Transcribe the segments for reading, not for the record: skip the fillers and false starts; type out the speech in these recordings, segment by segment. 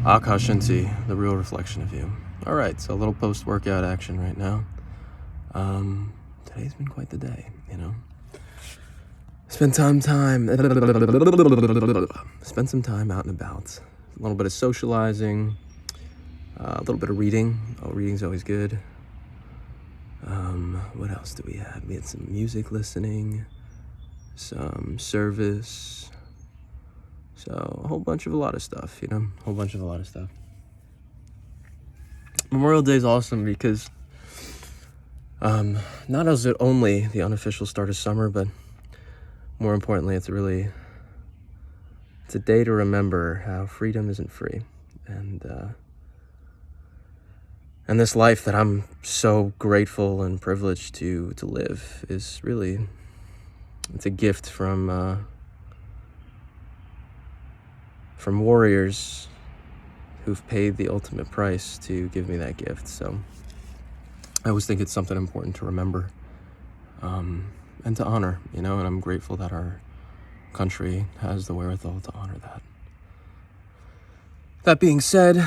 Akashanti, the real reflection of you. All right, so a little post-workout action right now. Today's been quite the day, you know. Spend some time out and about. A little bit of socializing, a little bit of reading. Oh, reading's always good. What else do we have? We had some music listening, some service. So a lot of stuff, you know, a lot of stuff. Memorial Day is awesome because not as it only the unofficial start of summer, but more importantly, it's a day to remember how freedom isn't free. And this life that I'm so grateful and privileged to live is really, it's a gift from warriors who've paid the ultimate price to give me that gift. So I always think it's something important to remember and to honor, you know, and I'm grateful that our country has the wherewithal to honor that. That being said,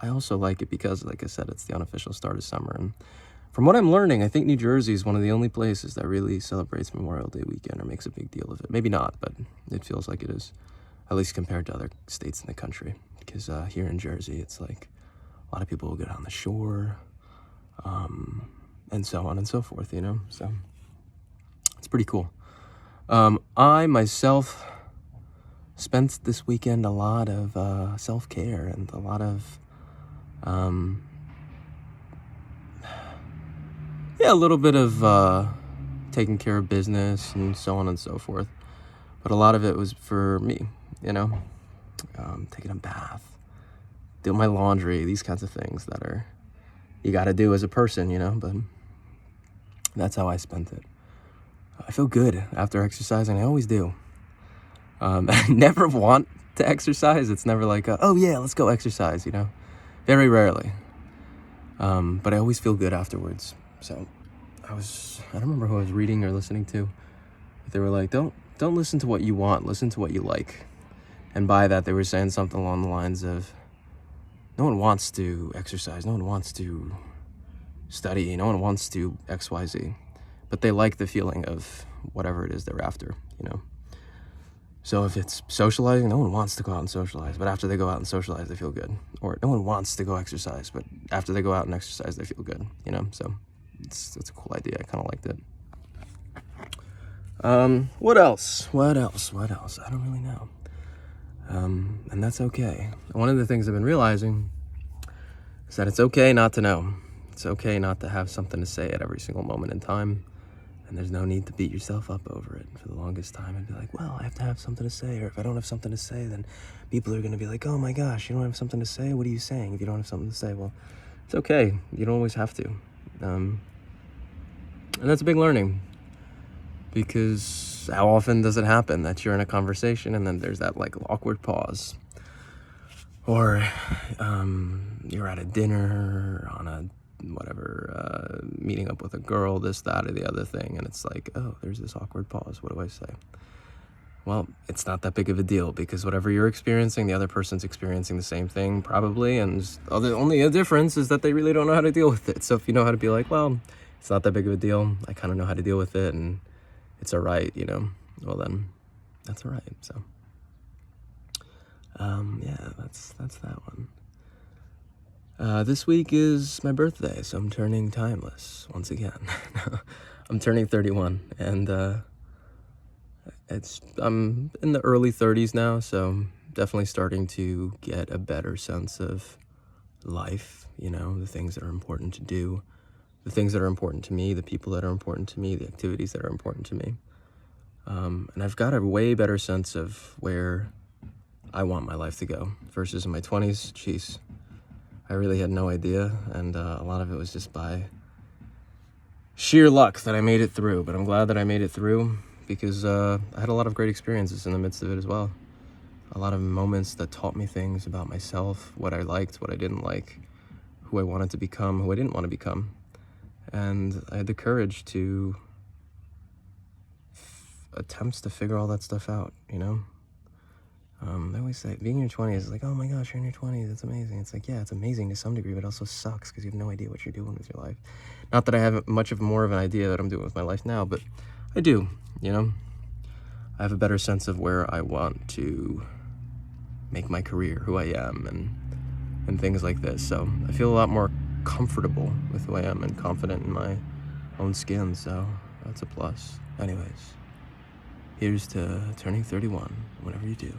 I also like it because, like I said, it's the unofficial start of summer. And from what I'm learning, I think New Jersey is one of the only places that really celebrates Memorial Day weekend or makes a big deal of it. Maybe not, but it feels like it is, at least compared to other states in the country. Because here in Jersey, it's like a lot of people will go down the shore, and so on and so forth, you know? So it's pretty cool. I myself spent this weekend a lot of self-care and a lot of a little bit of taking care of business and so on and so forth. But a lot of it was for me, you know, taking a bath, doing my laundry, these kinds of things that are, you got to do as a person, you know, but that's how I spent it. I feel good after exercising. I always do. I never want to exercise. It's never like, oh yeah, let's go exercise, you know, very rarely. But I always feel good afterwards. So I don't remember who I was reading or listening to, but they were like, don't listen to what you want, listen to what you like. And by that, they were saying something along the lines of, no one wants to exercise, no one wants to study, no one wants to XYZ, but they like the feeling of whatever it is they're after, you know? So if it's socializing, no one wants to go out and socialize, but after they go out and socialize, they feel good. Or no one wants to go exercise, but after they go out and exercise, they feel good, you know? So it's a cool idea. I kind of liked it. What else? I don't really know. And that's okay. One of the things I've been realizing is that it's okay not to know. It's okay not to have something to say at every single moment in time. And there's no need to beat yourself up over it. For the longest time, I'd be like, well, I have to have something to say. Or if I don't have something to say, then people are going to be like, oh my gosh, you don't have something to say? What are you saying if you don't have something to say? Well, it's okay. You don't always have to. And that's a big learning. Because how often does it happen that you're in a conversation and then there's that like awkward pause? Or you're at a dinner, on a whatever, meeting up with a girl, this, that, or the other thing, and it's like, oh, there's this awkward pause. What do I say? Well, it's not that big of a deal, because whatever you're experiencing, the other person's experiencing the same thing, probably, and the only difference is that they really don't know how to deal with it. So if you know how to be like, well, it's not that big of a deal, I kind of know how to deal with it, and it's all right, you know, well then, that's all right, so. Yeah, that's that one. This week is my birthday, so I'm turning timeless once again. I'm turning 31, and I'm in the early 30s now, so definitely starting to get a better sense of life, you know, the things that are important to do, the things that are important to me, the people that are important to me, the activities that are important to me. And I've got a way better sense of where I want my life to go versus in my 20s. Jeez, I really had no idea, and a lot of it was just by sheer luck that I made it through. But I'm glad that I made it through because I had a lot of great experiences in the midst of it as well. A lot of moments that taught me things about myself, what I liked, what I didn't like, who I wanted to become, who I didn't want to become. And I had the courage to attempts to figure all that stuff out, you know? They always say being in your 20s is like, oh my gosh, you're in your 20s, it's amazing. It's like, yeah, it's amazing to some degree, but it also sucks because you have no idea what you're doing with your life. Not that I have much of more of an idea that I'm doing with my life now, but I do, you know. I have a better sense of where I want to make my career, who I am, and things like this. So I feel a lot more comfortable with who I am and confident in my own skin, so that's a plus. Anyways, here's to turning 31, whatever you do.